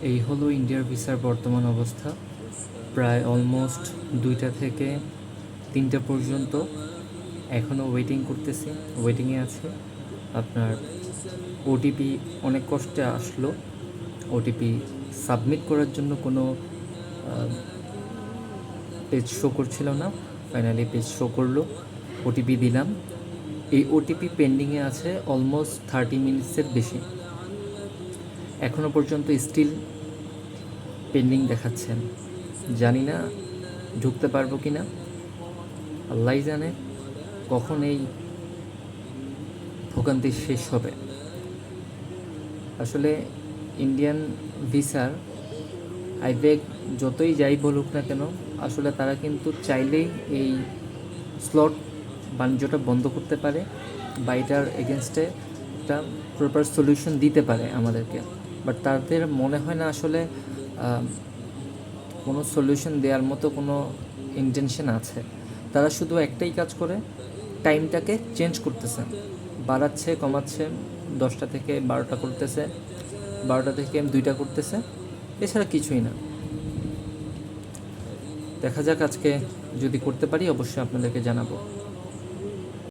এই হলো ইন্ডিয়ার ভিসার বর্তমান অবস্থা। প্রায় অলমোস্ট 2টা থেকে 3টা পর্যন্ত এখনও ওয়েটিং করতেছি, ওয়েটিংয়ে আছে। আপনার ওটিপি অনেক কষ্টে আসলো। ওটিপি সাবমিট করার জন্য কোনো পেজ শো করছিল না, ফাইনালি পেজ শো করলো। ওটিপি দিলাম, এই ওটিপি পেন্ডিংয়ে আছে অলমোস্ট 30 মিনিটসের বেশি, এখনও পর্যন্ত স্টিল পেন্ডিং দেখাচ্ছেন। জানি না ঢুকতে পারবো কি না, আল্লাহই জানে কখন এই ভোগান্তি শেষ হবে। আসলে ইন্ডিয়ান ভিসার আইবেক যতই যাই বলুক না কেন, আসলে তারা কিন্তু চাইলেই এই স্লট বাণিজ্যটা বন্ধ করতে পারে বা এটার এগেনস্টে একটা প্রপার সলিউশন দিতে পারে আমাদেরকে। বাট তাদের মনে হয় না আসলে কোনো সলিউশন দেওয়ার মতো কোনো ইন্টেনশন আছে। তারা শুধু একটাই কাজ করে, টাইমটাকে চেঞ্জ করতেছে, বাড়াচ্ছে কমাচ্ছে, 10টা থেকে 12টা করতেছে, 12টা থেকে 2টা করতেছে, এছাড়া কিছুই না। দেখা যাক আজকে যদি করতে পারি অবশ্যই আপনাদেরকে জানাবো।